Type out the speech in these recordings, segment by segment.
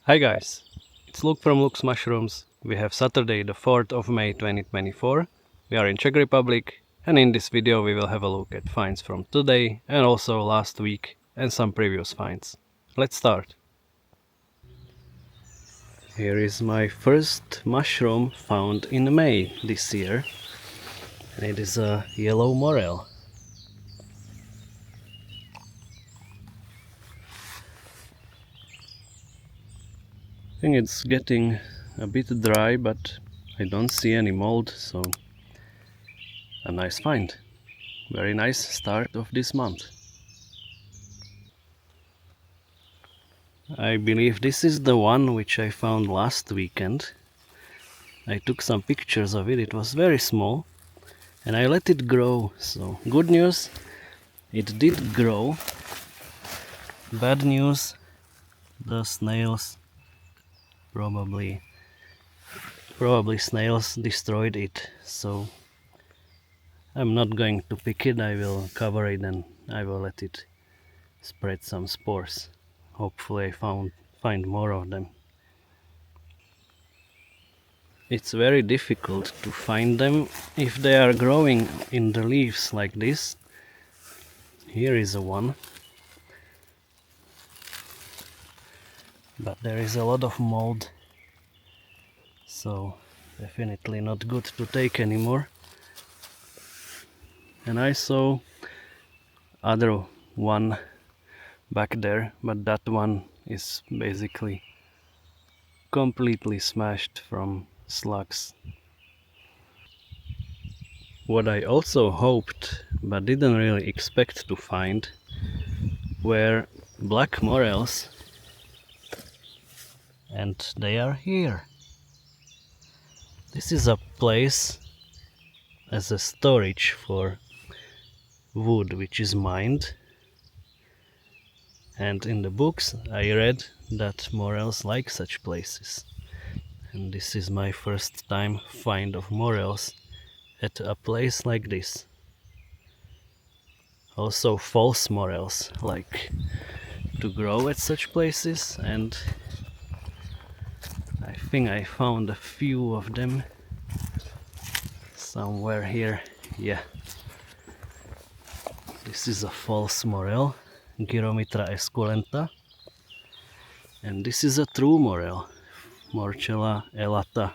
Hi guys, it's Luke from Luke's Mushrooms. We have Saturday the 4th of May 2024. We are in Czech Republic, and in this video we will have a look at finds from today and also last week and some previous finds. Let's start. Here is my first mushroom found in May this year, and it is a yellow morel. I think it's getting a bit dry, but I don't see any mold, so a nice find. Very nice start of this month. I believe this is the one which I found last weekend. I took some pictures of it. It was very small and I let it grow. So good news, it did grow. Bad news, the snails probably snails destroyed it. So I'm not going to pick it. I will cover it and I will let it spread some spores. Hopefully I find more of them. It's very difficult to find them if they are growing in the leaves like this. Here is a one, but there is a lot of mold, so definitely not good to take anymore. And I saw other one back there, but that one is basically completely smashed from slugs. What I also hoped, but didn't really expect to find, were black morels, and they are here. This is a place as a storage for wood which is mined, and in the books I read that morels like such places, and this is my first time find of morels at a place like this. Also false morels like to grow at such places, and I think I found a few of them somewhere here. Yeah, this is a false morel, Gyromitra esculenta, and this is a true morel, Morchella elata,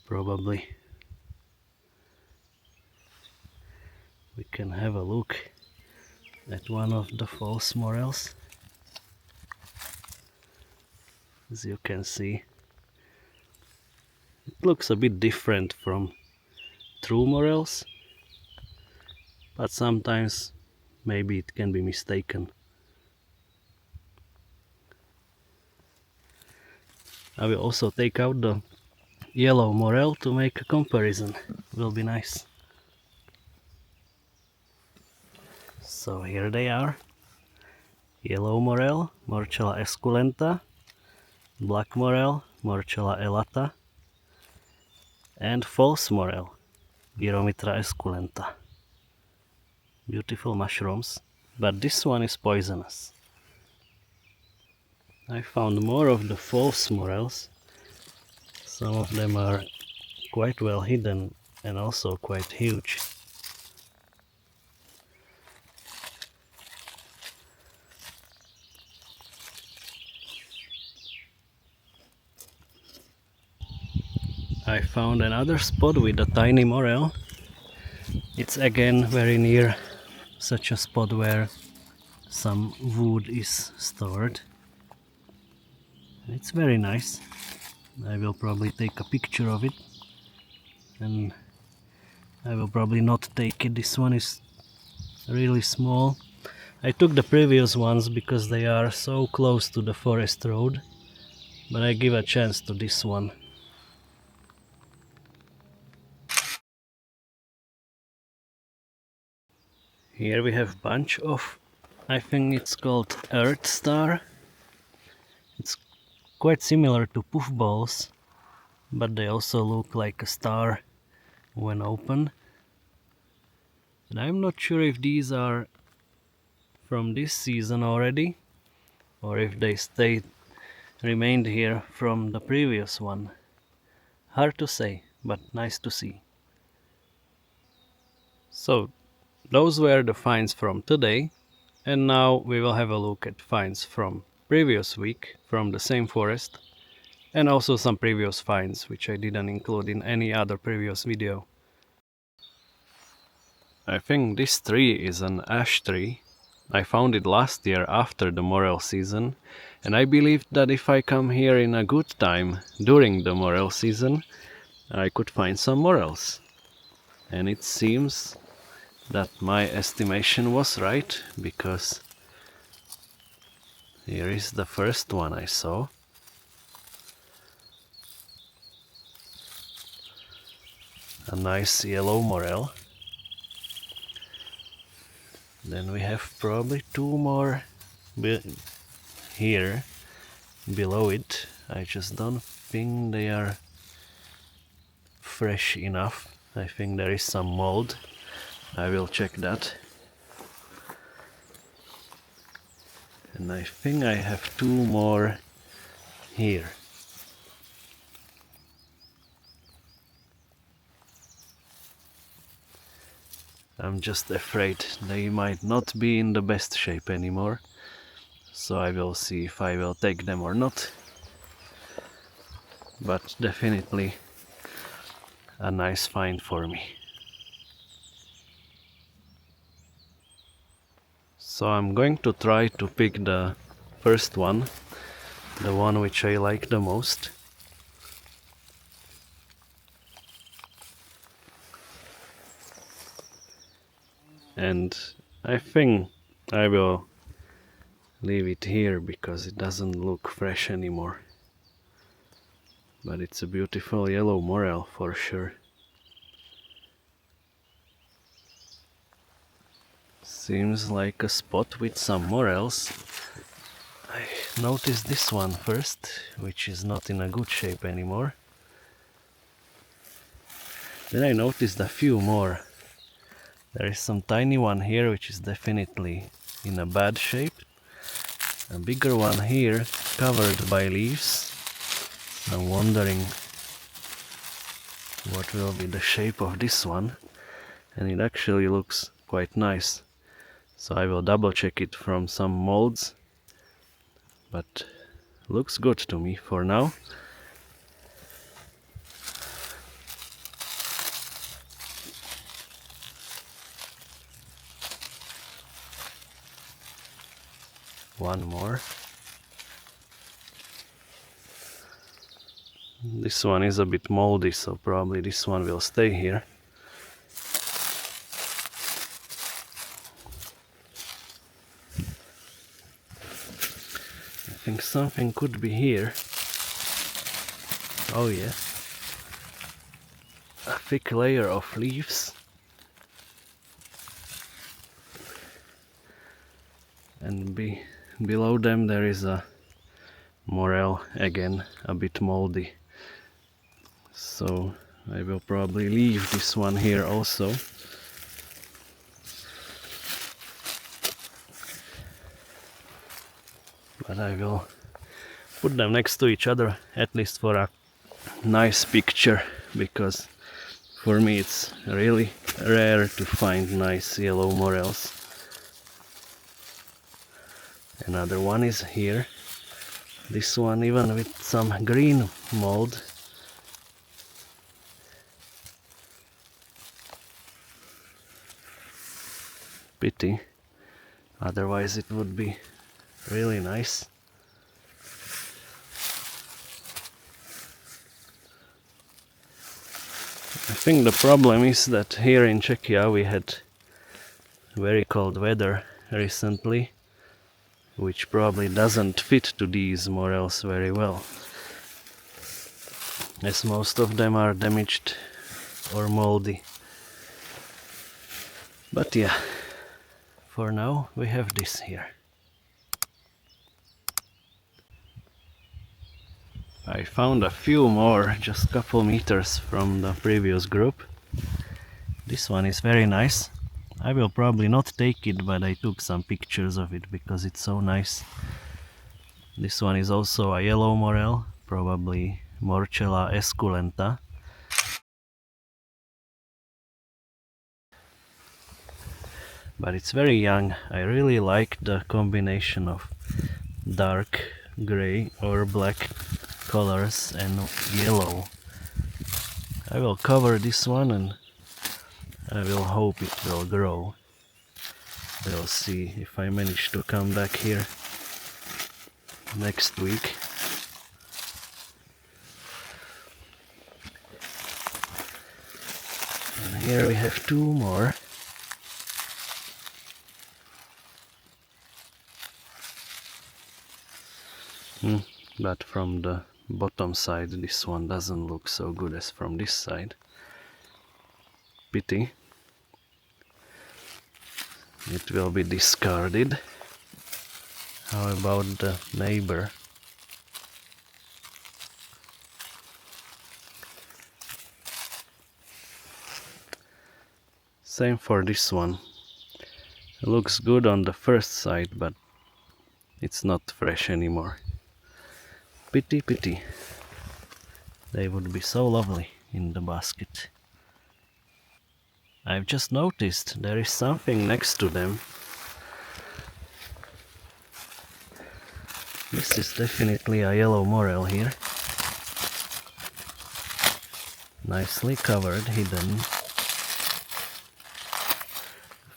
probably. We can have a look at one of the false morels. As you can see, it looks a bit different from true morels, but sometimes maybe it can be mistaken. I will also take out the yellow morel to make a comparison. Will be nice. So here they are. Yellow morel, Morchella esculenta, black morel, Morchella elata, and false morel, Gyromitra esculenta. Beautiful mushrooms, but this one is poisonous. I found more of the false morels. Some of them are quite well hidden and also quite huge. I found another spot with a tiny morel. It's again very near such a spot where some wood is stored. It's very nice. I will probably take a picture of it, and I will probably not take it. This one is really small. I took the previous ones because they are so close to the forest road, but I give a chance to this one. Here we have bunch of, I think it's called earth star. It's quite similar to puffballs, but they also look like a star when open. And I'm not sure if these are from this season already, or if they stayed remained here from the previous one. Hard to say, but nice to see. So, those were the finds from today, and now we will have a look at finds from previous week from the same forest, and also some previous finds which I didn't include in any other previous video. I think this tree is an ash tree. I found it last year after the Morel season, and I believed that if I come here in a good time during the Morel season, I could find some Morels. And it seems that my estimation was right, because here is the first one I saw. A nice yellow Morel. Then we have probably two more here below it. I just don't think they are fresh enough. I think there is some mold. I will check that. And I think I have two more here. I'm just afraid they might not be in the best shape anymore, so I will see if I will take them or not. But definitely a nice find for me. So I'm going to try to pick the first one, the one which I like the most. And I think I will leave it here because it doesn't look fresh anymore. But it's a beautiful yellow Morel for sure. Seems like a spot with some Morels. I noticed this one first, which is not in a good shape anymore. Then I noticed a few more. There is some tiny one here which is definitely in a bad shape. A bigger one here covered by leaves. I'm wondering what will be the shape of this one. And it actually looks quite nice. So I will double check it from some molds. But looks good to me for now. One more. This one is a bit moldy, so probably this one will stay here. I think something could be here. Oh yeah. A thick layer of leaves. And below them there is a Morel, again a bit moldy. So I will probably leave this one here also. But I will put them next to each other, at least for a nice picture, because for me it's really rare to find nice yellow Morels. Another one is here. This one even with some green mold. Pity, otherwise it would be really nice. I think the problem is that here in Czechia we had very cold weather recently, which probably doesn't fit to these Morels very well, as most of them are damaged or moldy. But yeah, for now we have this here. I found a few more, just a couple meters from the previous group. This one is very nice. I will probably not take it, but I took some pictures of it because it's so nice. This one is also a yellow morel, probably Morchella esculenta. But it's very young. I really like the combination of dark gray or black colors and yellow. I will cover this one and I will hope it will grow. We'll see if I manage to come back here next week. And here we have two more. But from the bottom side this one doesn't look so good as from this side. Pity. It will be discarded. How about the neighbor? Same for this one. It looks good on the first side, but it's not fresh anymore. Pity, pity. They would be so lovely in the basket. I've just noticed there is something next to them. This is definitely a yellow morel here. Nicely covered, hidden.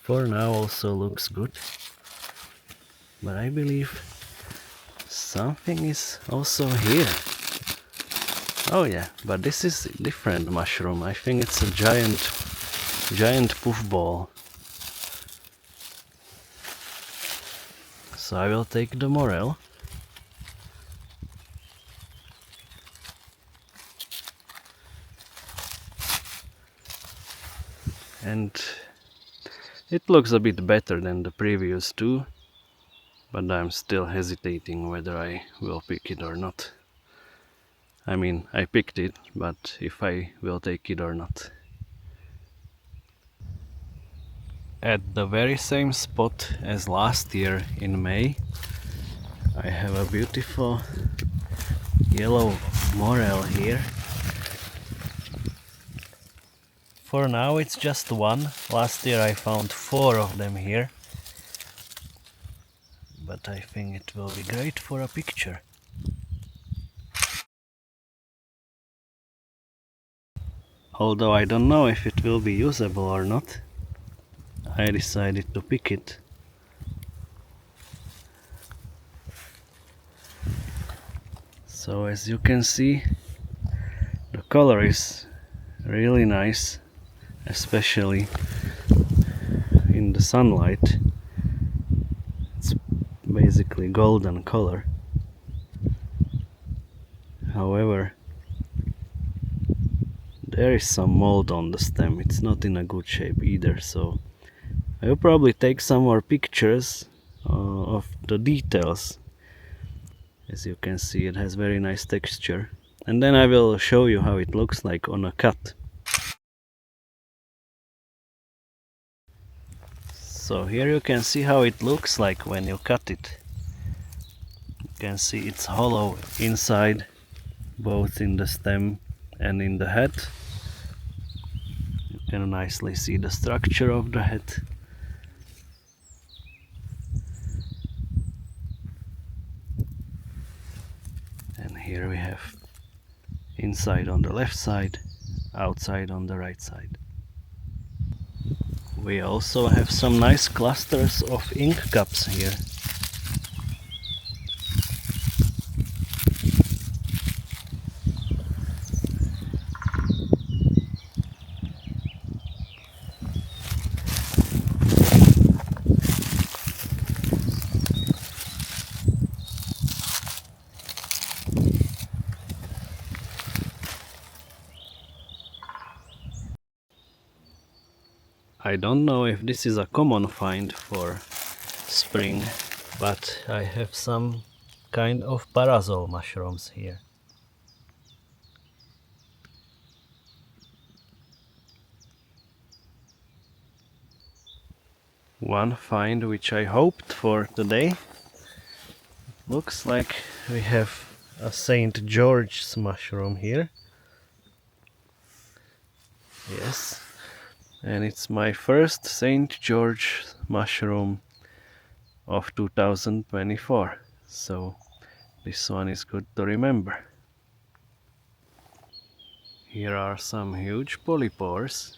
For now also looks good. But I believe something is also here. Oh yeah, but this is a different mushroom. I think it's a giant puffball. So I will take the morel. And it looks a bit better than the previous two, but I'm still hesitating whether I will pick it or not. I mean, I picked it, but if I will take it or not. At the very same spot as last year in May, I have a beautiful yellow morel here. For now it's just one. Last year I found 4 of them here. But I think it will be great for a picture. Although I don't know if it will be usable or not, I decided to pick it. So as you can see, the color is really nice, especially in the sunlight. It's basically golden color. However, there is some mold on the stem. It's not in a good shape either, so I will probably take some more pictures of the details. As you can see, it has very nice texture. And then I will show you how it looks like on a cut. So here you can see how it looks like when you cut it. You can see it's hollow inside, both in the stem and in the head. You can nicely see the structure of the head. And here we have inside on the left side, outside on the right side. We also have some nice clusters of ink cups here. I don't know if this is a common find for spring, but I have some kind of parasol mushrooms here. One find which I hoped for today Looks like we have a St. George's mushroom here. Yes, and it's my first St. George mushroom of 2024, so this one is good to remember. Here are some huge polypores,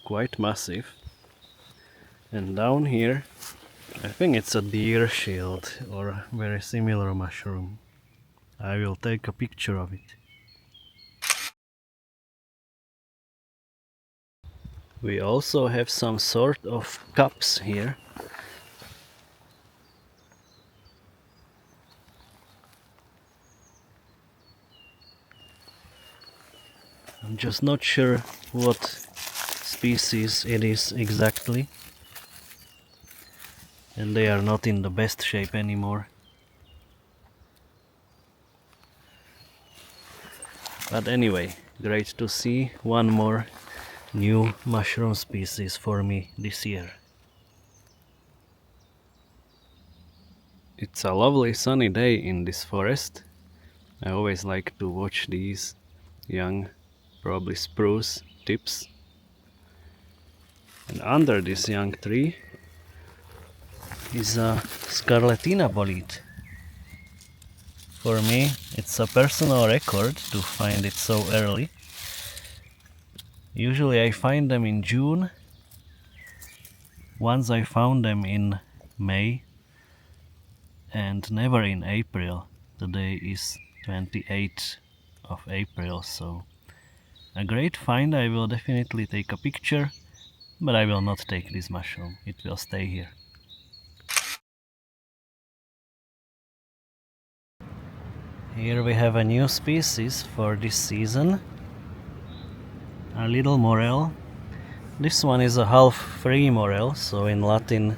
quite massive, and down here I think it's a deer shield or a very similar mushroom. I will take a picture of it. We also have some sort of cups here. I'm just not sure what species it is exactly, and they are not in the best shape anymore. But anyway, great to see one more new mushroom species for me this year. It's a lovely sunny day in this forest. I always like to watch these young, probably spruce tips. And under this young tree is a Scarletina bolete. For me, it's a personal record to find it so early. Usually I find them in June. Once I found them in May and never in April. Today is 28th of April, so a great find. I will definitely take a picture, but I will not take this mushroom. It will stay here. Here we have a new species for this season, a little morel. This one is a half-free morel, so in Latin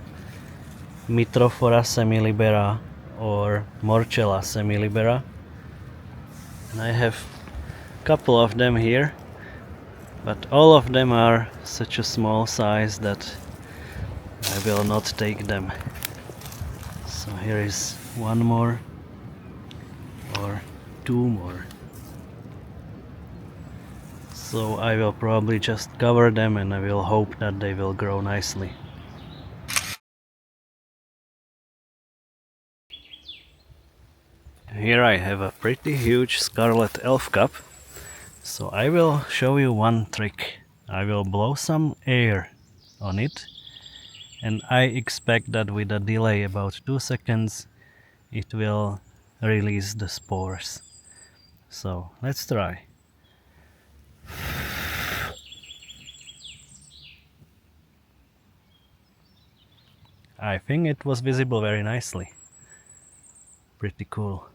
Mitrophora semilibera or Morchella semilibera. And I have a couple of them here, but all of them are such a small size that I will not take them. So here is one more or two more. So I will probably just cover them and I will hope that they will grow nicely. Here I have a pretty huge scarlet elf cup. So I will show you one trick. I will blow some air on it, and I expect that with a delay about 2 seconds it will release the spores. So let's try. I think it was visible very nicely. Pretty cool.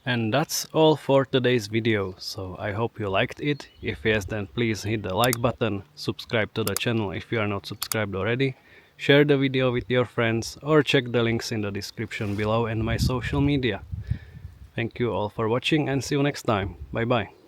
And that's all for today's video, so I hope you liked it. If yes, then please hit the like button, subscribe to the channel if you are not subscribed already, share the video with your friends, or check the links in the description below and my social media. Thank you all for watching and see you next time. Bye bye.